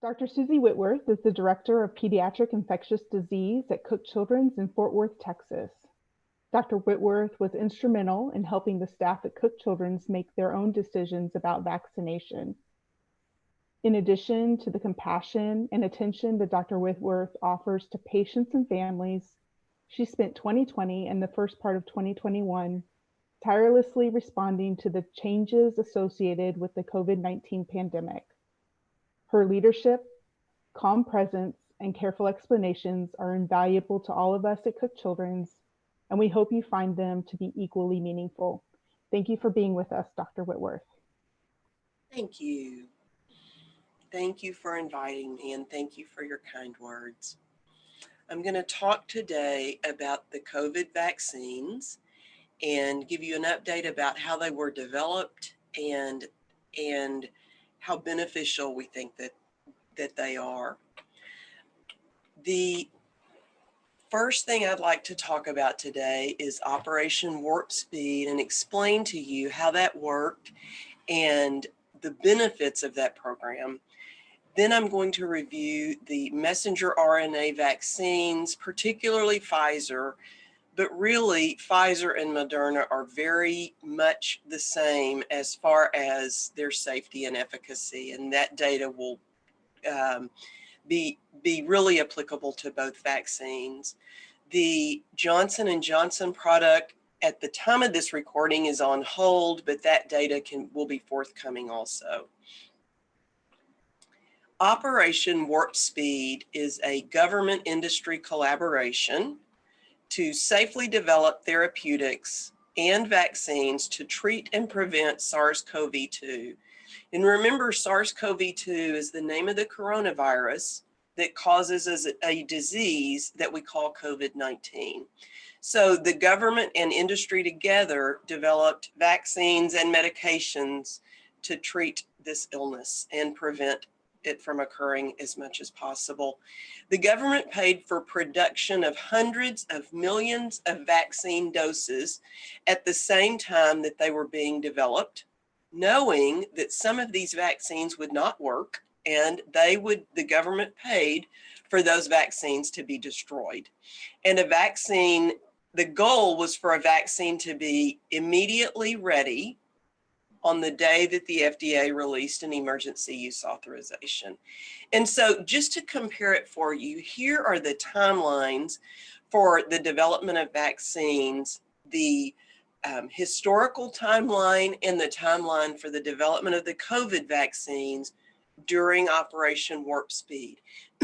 Dr. Susie Whitworth is the Director of Pediatric Infectious Disease at Cook Children's in Fort Worth, Texas. Dr. Whitworth was instrumental in helping the staff at Cook Children's make their own decisions about vaccination. In addition to the compassion and attention that Dr. Whitworth offers to patients and families, she spent 2020 and the first part of 2021 tirelessly responding to the changes associated with the COVID-19 pandemic. Her leadership, calm presence, and careful explanations are invaluable to all of us at Cook Children's, and we hope you find them to be equally meaningful. Thank you for being with us, Dr. Whitworth. Thank you. Thank you for inviting me, and thank you for your kind words. I'm going to talk today about the COVID vaccines and give you an update about how they were developed and how beneficial we think that they are. The first thing I'd like to talk about today is Operation Warp Speed and explain to you how that worked and the benefits of that program. Then I'm going to review the messenger RNA vaccines, particularly Pfizer, but really Pfizer and Moderna are very much the same as far as their safety and efficacy, and that data will be really applicable to both vaccines. The Johnson & Johnson product at the time of this recording is on hold, but that data will be forthcoming also. Operation Warp Speed is a government industry collaboration to safely develop therapeutics and vaccines to treat and prevent SARS-CoV-2. And remember, SARS-CoV-2 is the name of the coronavirus that causes a disease that we call COVID-19. So the government and industry together developed vaccines and medications to treat this illness and prevent it from occurring as much as possible. The government paid for production of hundreds of millions of vaccine doses at the same time that they were being developed, knowing that some of these vaccines would not work, and the government paid for those vaccines to be destroyed. And the goal was for a vaccine to be immediately ready on the day that the FDA released an emergency use authorization. And so just to compare it for you, here are the timelines for the development of vaccines, the historical timeline and the timeline for the development of the COVID vaccines during Operation Warp Speed.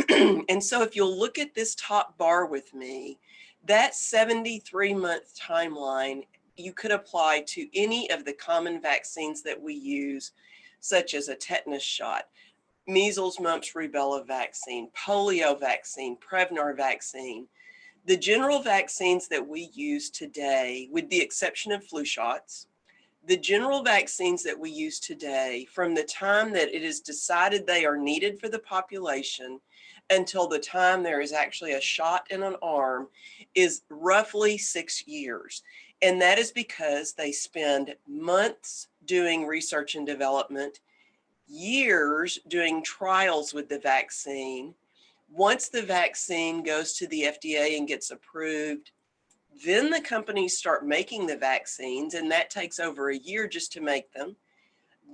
And so if you'll look at this top bar with me, that 73-month timeline you could apply to any of the common vaccines that we use, such as a tetanus shot, measles, mumps, rubella vaccine, polio vaccine, Prevnar vaccine. The general vaccines that we use today, with the exception of flu shots, the general vaccines that we use today, from the time that it is decided they are needed for the population until the time there is actually a shot in an arm, is roughly 6 years. And that is because they spend months doing research and development, years doing trials with the vaccine. Once the vaccine goes to the FDA and gets approved, then the companies start making the vaccines, and that takes over a year just to make them.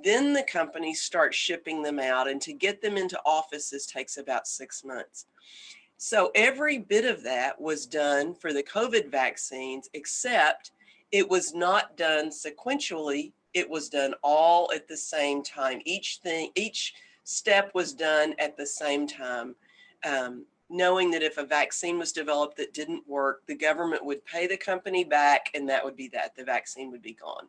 Then the companies start shipping them out, and to get them into offices takes about 6 months. So every bit of that was done for the COVID vaccines, except it was not done sequentially. It was done all at the same time. Each step was done at the same time, knowing that if a vaccine was developed that didn't work, the government would pay the company back, and that would be that. The vaccine would be gone.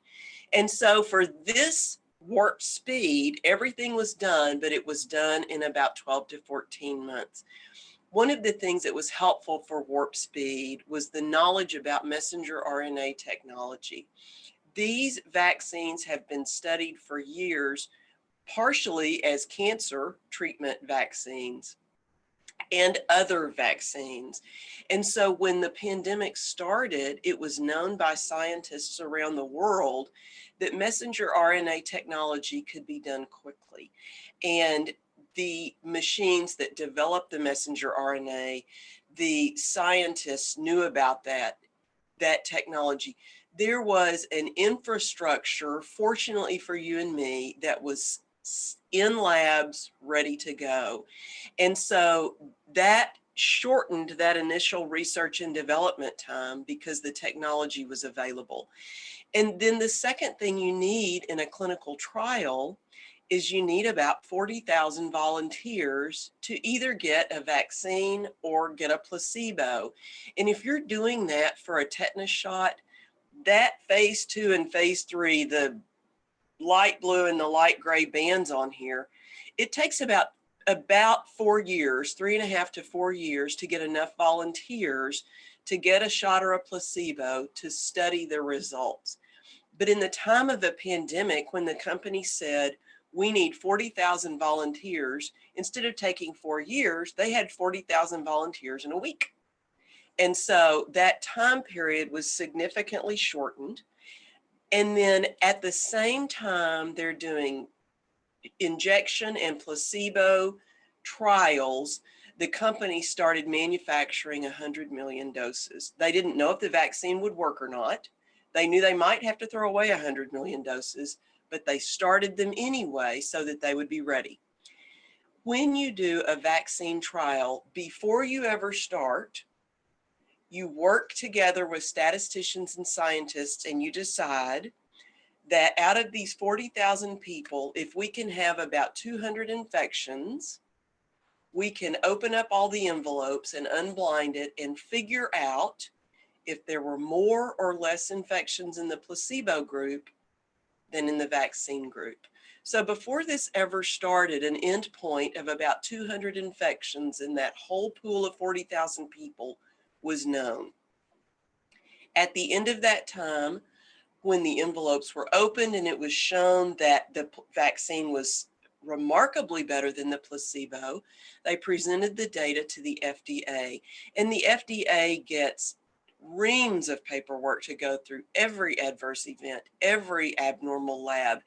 And so for this Warp Speed, everything was done, but it was done in about 12 to 14 months. One of the things that was helpful for Warp Speed was the knowledge about messenger RNA technology. These vaccines have been studied for years, partially as cancer treatment vaccines and other vaccines. And so when the pandemic started, it was known by scientists around the world that messenger RNA technology could be done quickly. And the machines that developed the messenger RNA, the scientists knew about that technology. There was an infrastructure, fortunately for you and me, that was in labs ready to go. And so that shortened that initial research and development time because the technology was available. And then the second thing you need in a clinical trial is you need about 40,000 volunteers to either get a vaccine or get a placebo. And if you're doing that for a tetanus shot, that phase 2 and phase 3, the light blue and the light gray bands on here, it takes about 4 years, 3.5 to 4 years to get enough volunteers to get a shot or a placebo to study the results. But in the time of the pandemic, when the company said, we need 40,000 volunteers, instead of taking 4 years, they had 40,000 volunteers in a week. And so that time period was significantly shortened. And then at the same time, they're doing injection and placebo trials. The company started manufacturing 100 million doses. They didn't know if the vaccine would work or not. They knew they might have to throw away 100 million doses, but they started them anyway so that they would be ready. When you do a vaccine trial, before you ever start, you work together with statisticians and scientists, and you decide that out of these 40,000 people, if we can have about 200 infections, we can open up all the envelopes and unblind it and figure out if there were more or less infections in the placebo group than in the vaccine group. So before this ever started, an end point of about 200 infections in that whole pool of 40,000 people was known. At the end of that time, when the envelopes were opened and it was shown that the vaccine was remarkably better than the placebo, they presented the data to the FDA. And the FDA gets reams of paperwork to go through every adverse event, every abnormal lab.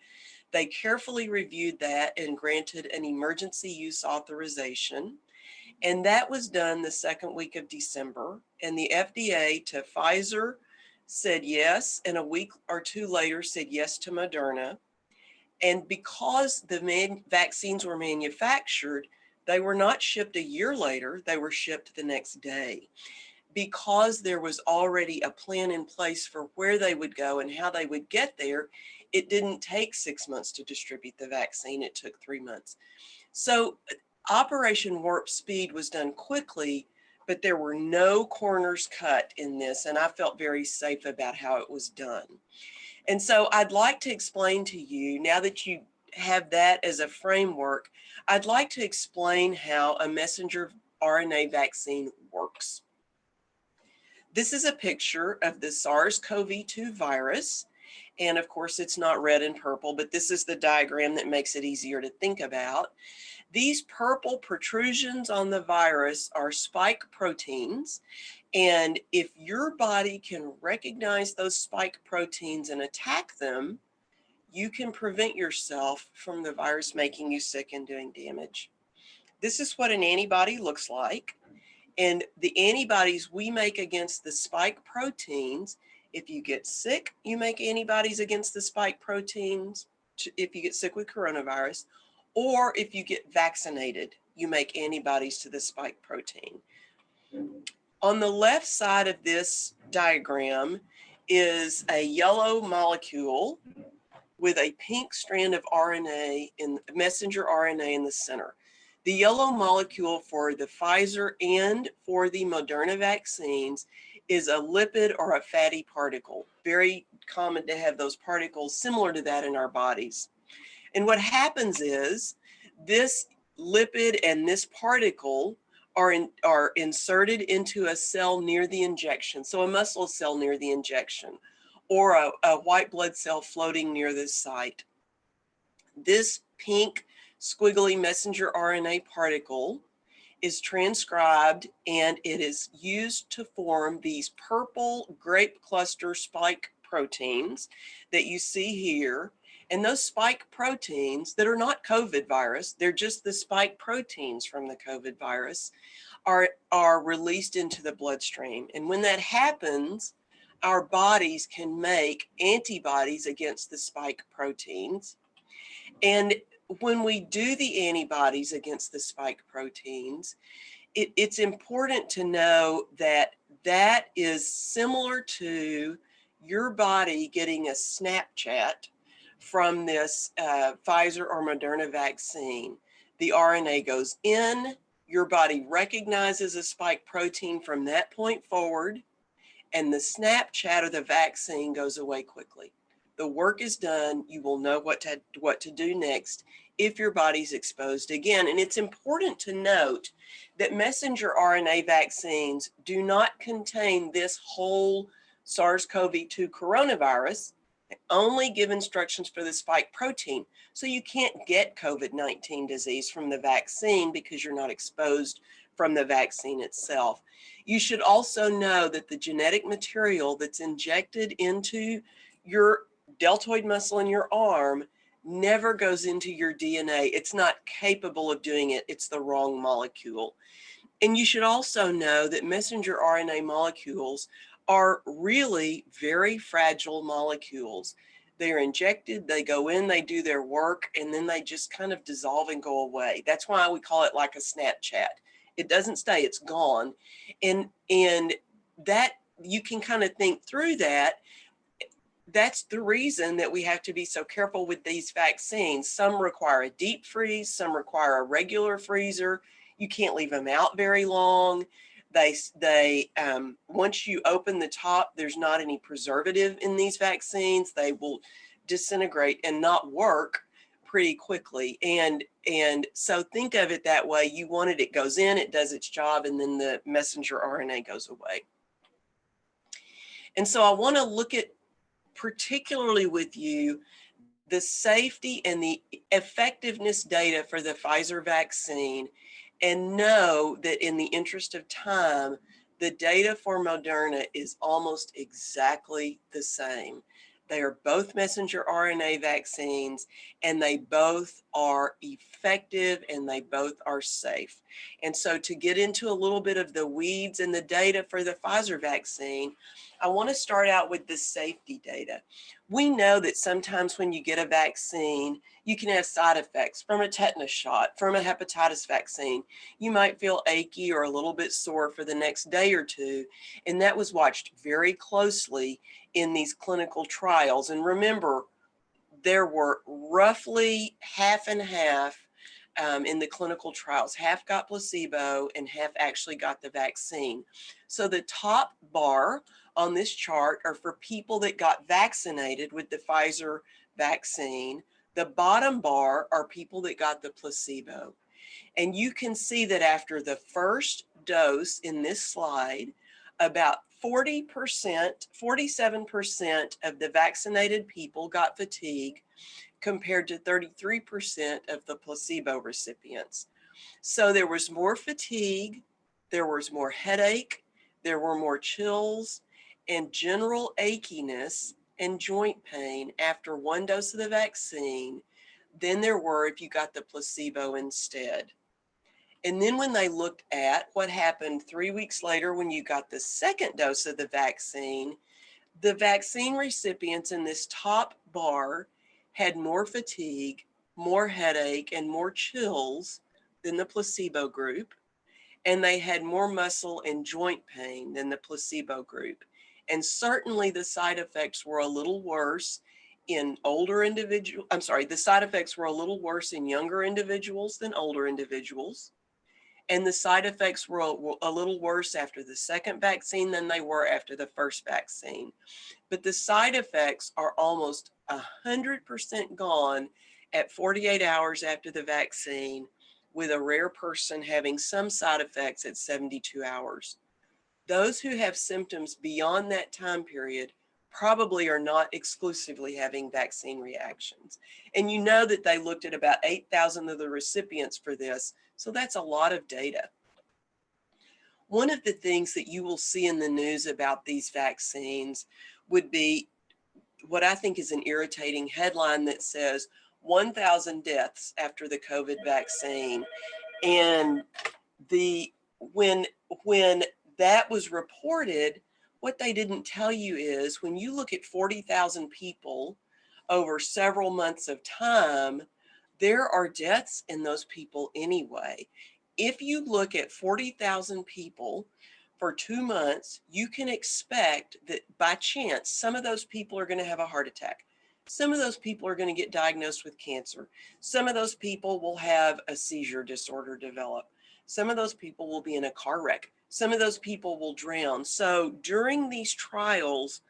They carefully reviewed that and granted an emergency use authorization. And that was done the second week of December. And the FDA to Pfizer said yes, and a week or two later said yes to Moderna. And because the vaccines were manufactured, they were not shipped a year later, they were shipped the next day. Because there was already a plan in place for where they would go and how they would get there, it didn't take 6 months to distribute the vaccine, it took 3 months. So Operation Warp Speed was done quickly, but there were no corners cut in this, and I felt very safe about how it was done. And so I'd like to explain to you, now that you have that as a framework, I'd like to explain how a messenger RNA vaccine works. This is a picture of the SARS-CoV-2 virus. And of course, it's not red and purple, but this is the diagram that makes it easier to think about. These purple protrusions on the virus are spike proteins. And if your body can recognize those spike proteins and attack them, you can prevent yourself from the virus making you sick and doing damage. This is what an antibody looks like. And the antibodies we make against the spike proteins, if you get sick, you make antibodies against the spike proteins, if you get sick with coronavirus, or if you get vaccinated, you make antibodies to the spike protein. On the left side of this diagram is a yellow molecule with a pink strand of RNA, messenger RNA in the center. The yellow molecule for the Pfizer and for the Moderna vaccines is a lipid or a fatty particle. Very common to have those particles similar to that in our bodies. And what happens is this lipid and this particle are inserted into a cell near the injection. So a muscle cell near the injection, or a white blood cell floating near this site. This pink squiggly messenger RNA particle is transcribed, and it is used to form these purple grape cluster spike proteins that you see here. And those spike proteins that are not COVID virus, they're just the spike proteins from the COVID virus, are released into the bloodstream. And when that happens, our bodies can make antibodies against the spike proteins. And when we do the antibodies against the spike proteins, it's important to know that that is similar to your body getting a Snapchat from this Pfizer or Moderna vaccine. The RNA goes in, your body recognizes a spike protein from that point forward, and the Snapchat of the vaccine goes away quickly. The work is done. You will know what to do next if your body's exposed again. And it's important to note that messenger RNA vaccines do not contain this whole SARS-CoV-2 coronavirus. They only give instructions for the spike protein. So you can't get COVID-19 disease from the vaccine because you're not exposed from the vaccine itself. You should also know that the genetic material that's injected into your deltoid muscle in your arm never goes into your DNA. It's not capable of doing it. It's the wrong molecule. And you should also know that messenger RNA molecules are really very fragile molecules. They're injected, they go in, they do their work, and then they just kind of dissolve and go away. That's why we call it like a Snapchat. It doesn't stay, it's gone. And that, you can kind of think through that. That's the reason that we have to be so careful with these vaccines. Some require a deep freeze, some require a regular freezer. You can't leave them out very long. They once you open the top, there's not any preservative in these vaccines. They will disintegrate and not work pretty quickly. And so think of it that way. You want it, it goes in, it does its job, and then the messenger RNA goes away. And so I want to look at, particularly with you, the safety and the effectiveness data for the Pfizer vaccine, and know that in the interest of time, the data for Moderna is almost exactly the same. They are both messenger RNA vaccines, and they both are effective and they both are safe. And so to get into a little bit of the weeds and the data for the Pfizer vaccine, I want to start out with the safety data. We know that sometimes when you get a vaccine, you can have side effects from a tetanus shot, from a hepatitis vaccine. You might feel achy or a little bit sore for the next day or two. And that was watched very closely in these clinical trials. And remember, there were roughly half and half in the clinical trials. Half got placebo and half actually got the vaccine. So the top bar on this chart are for people that got vaccinated with the Pfizer vaccine. The bottom bar are people that got the placebo. And you can see that after the first dose in this slide, about 40%, 47% of the vaccinated people got fatigue compared to 33% of the placebo recipients. So there was more fatigue, there was more headache, there were more chills and general achiness and joint pain after one dose of the vaccine than there were if you got the placebo instead. And then when they looked at what happened 3 weeks later when you got the second dose of the vaccine recipients in this top bar had more fatigue, more headache, and more chills than the placebo group. And they had more muscle and joint pain than the placebo group. And certainly the side effects were a little worse in older individuals. The side effects were a little worse in younger individuals than older individuals. And the side effects were a little worse after the second vaccine than they were after the first vaccine. But the side effects are almost 100% gone at 48 hours after the vaccine, with a rare person having some side effects at 72 hours. Those who have symptoms beyond that time period probably are not exclusively having vaccine reactions. And you know that they looked at about 8,000 of the recipients for this, so that's a lot of data. One of the things that you will see in the news about these vaccines would be what I think is an irritating headline that says 1,000 deaths after the COVID vaccine. And when that was reported, what they didn't tell you is when you look at 40,000 people over several months of time, there are deaths in those people anyway. If you look at 40,000 people for 2 months, you can expect that by chance, some of those people are going to have a heart attack. Some of those people are going to get diagnosed with cancer. Some of those people will have a seizure disorder develop. Some of those people will be in a car wreck. Some of those people will drown. So during these trials,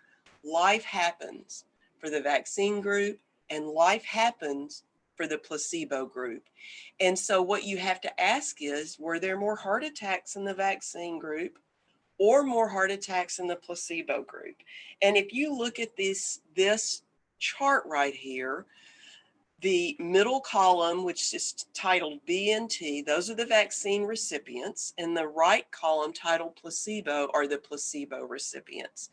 life happens for the vaccine group and life happens for the placebo group. And so what you have to ask is, were there more heart attacks in the vaccine group or more heart attacks in the placebo group? And if you look at this chart right here, the middle column, which is titled B and T, those are the vaccine recipients, and the right column titled placebo are the placebo recipients.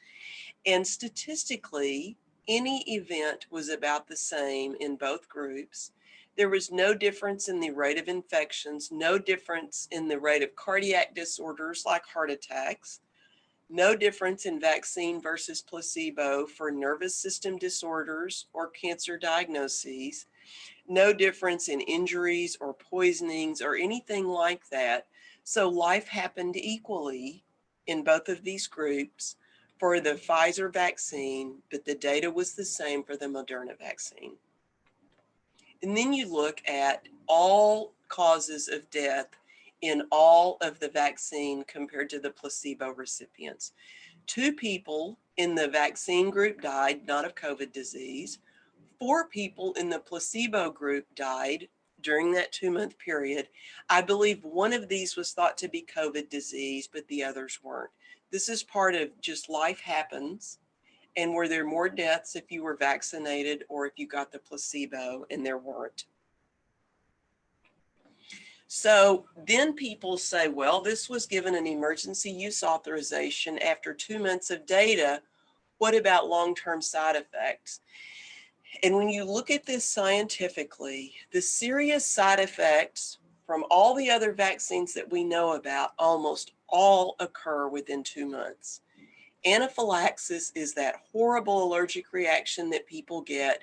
And statistically, any event was about the same in both groups. There was no difference in the rate of infections, no difference in the rate of cardiac disorders like heart attacks, no difference in vaccine versus placebo for nervous system disorders or cancer diagnoses, no difference in injuries or poisonings or anything like that. So life happened equally in both of these groups for the Pfizer vaccine, but the data was the same for the Moderna vaccine. And then you look at all causes of death in all of the vaccine compared to the placebo recipients. 2 people in the vaccine group died, not of COVID disease. 4 people in the placebo group died during that 2-month period. I believe one of these was thought to be COVID disease, but the others weren't. This is part of just life happens. And were there more deaths if you were vaccinated or if you got the placebo? And there weren't. So then people say, well, this was given an emergency use authorization after 2 months of data. What about long-term side effects? And when you look at this scientifically, the serious side effects from all the other vaccines that we know about almost all occur within 2 months. Anaphylaxis is that horrible allergic reaction that people get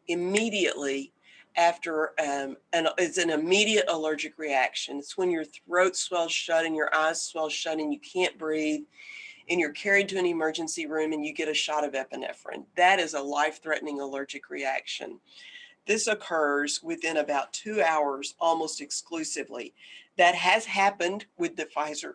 immediately after, it's an immediate allergic reaction. It's when your throat swells shut and your eyes swell shut and you can't breathe and you're carried to an emergency room and you get a shot of epinephrine. That is a life-threatening allergic reaction. This occurs within about 2 hours almost exclusively. That has happened with the Pfizer,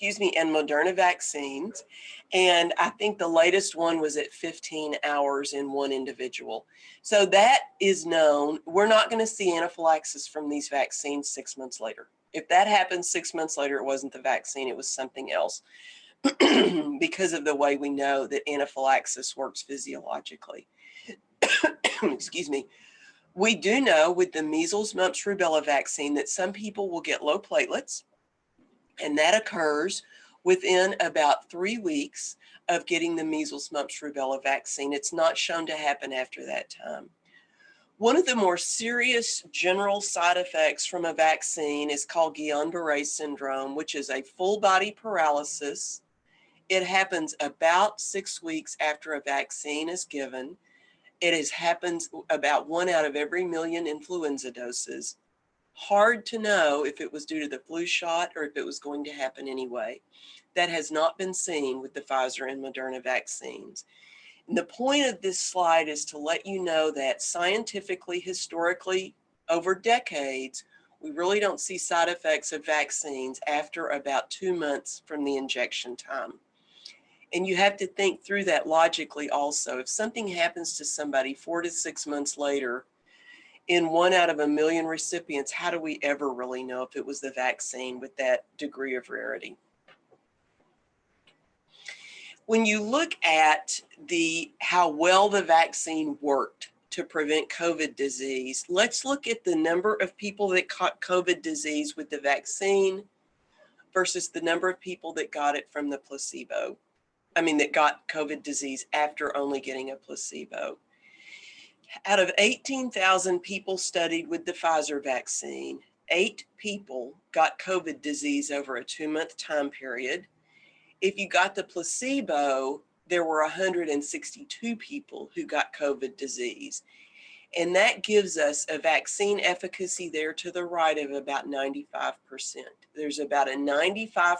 and Moderna vaccines. And I think the latest one was at 15 hours in one individual. So that is known. We're not going to see anaphylaxis from these vaccines 6 months later. If that happened 6 months later, it wasn't the vaccine, it was something else. Because of the way we know that anaphylaxis works physiologically. Excuse me. We do know with the measles, mumps, rubella vaccine that some people will get low platelets, and that occurs within about 3 weeks of getting the measles, mumps, rubella vaccine. It's not shown to happen after that time. One of the more serious general side effects from a vaccine is called Guillain-Barré syndrome, which is a full body paralysis. It happens about 6 weeks after a vaccine is given. It happens about 1 out of every million influenza doses. Hard to know if it was due to the flu shot or if it was going to happen anyway. That has not been seen with the Pfizer and Moderna vaccines. And the point of this slide is to let you know that scientifically, historically, over decades, we really don't see side effects of vaccines after about 2 months from the injection time. And you have to think through that logically also. If something happens to somebody 4 to 6 months later, in 1 out of a million recipients, how do we ever really know if it was the vaccine with that degree of rarity? When you look at how well the vaccine worked to prevent COVID disease, let's look at the number of people that caught COVID disease with the vaccine versus the number of people that got it from the placebo. that got COVID disease after only getting a placebo. Out of 18,000 people studied with the Pfizer vaccine, 8 people got COVID disease over a 2-month time period. If you got the placebo, there were 162 people who got COVID disease. And that gives us a vaccine efficacy there to the right of about 95%. There's about a 95%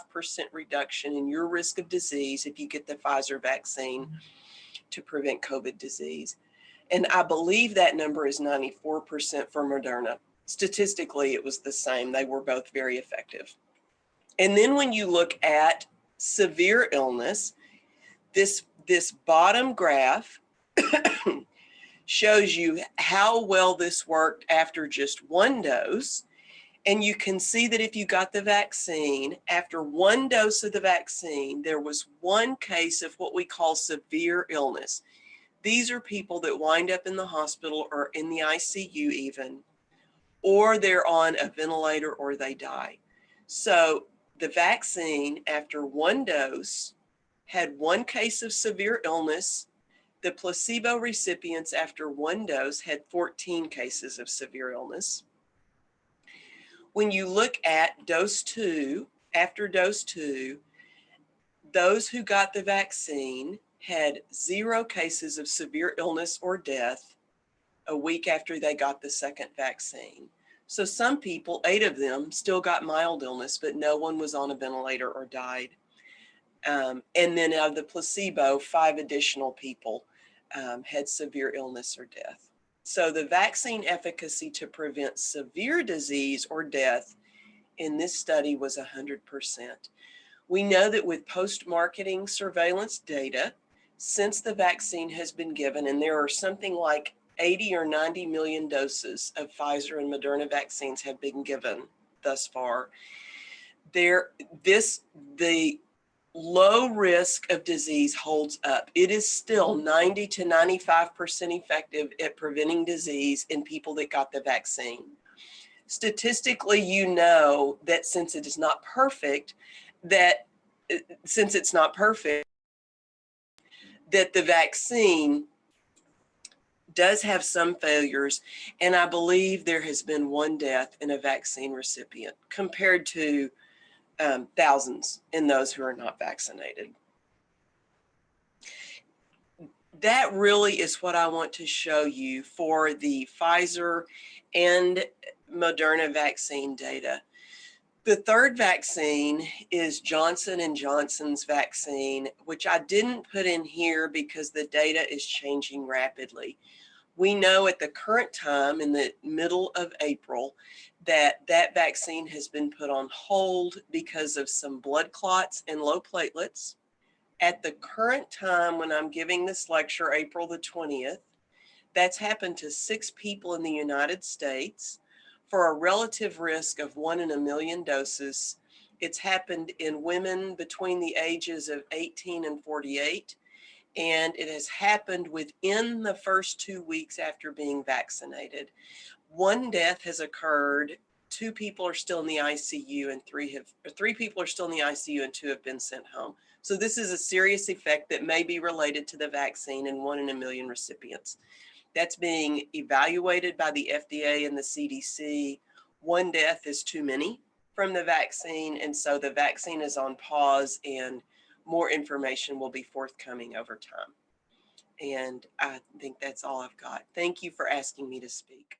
reduction in your risk of disease if you get the Pfizer vaccine to prevent COVID disease. And I believe that number is 94% for Moderna. Statistically, it was the same. They were both very effective. And then when you look at severe illness, this bottom graph shows you how well this worked after just 1 dose. And you can see that if you got the vaccine, after 1 dose of the vaccine, there was 1 case of what we call severe illness. These are people that wind up in the hospital or in the ICU even, or they're on a ventilator or they die. So the vaccine, after 1 dose, had 1 case of severe illness. The placebo recipients after 1 dose had 14 cases of severe illness. When you look at dose 2, after dose 2, those who got the vaccine had 0 cases of severe illness or death a week after they got the second vaccine. So some people, 8 of them, still got mild illness, but no one was on a ventilator or died. And then out of the placebo, 5 additional people had severe illness or death. So the vaccine efficacy to prevent severe disease or death in this study was 100%. We know that with post-marketing surveillance data, since the vaccine has been given, and there are something like 80 or 90 million doses of Pfizer and Moderna vaccines have been given thus far, the low risk of disease holds up. It is still 90 to 95% effective at preventing disease in people that got the vaccine. Statistically, you know that since it's not perfect, that the vaccine does have some failures, and I believe there has been 1 death in a vaccine recipient compared to thousands in those who are not vaccinated. That really is what I want to show you for the Pfizer and Moderna vaccine data. The third vaccine is Johnson & Johnson's vaccine, which I didn't put in here because the data is changing rapidly. We know at the current time, in the middle of April, that vaccine has been put on hold because of some blood clots and low platelets. At the current time when I'm giving this lecture, April the 20th, that's happened to 6 people in the United States for a relative risk of 1 in a million doses. It's happened in women between the ages of 18 and 48. And it has happened within the first 2 weeks after being vaccinated. 1 death has occurred, 2 people are still in the ICU, and 3 people are still in the ICU and 2 have been sent home. So this is a serious effect that may be related to the vaccine in 1 in a million recipients. That's being evaluated by the FDA and the CDC. 1 death is too many from the vaccine, and so the vaccine is on pause, and more information will be forthcoming over time. And I think that's all I've got. Thank you for asking me to speak.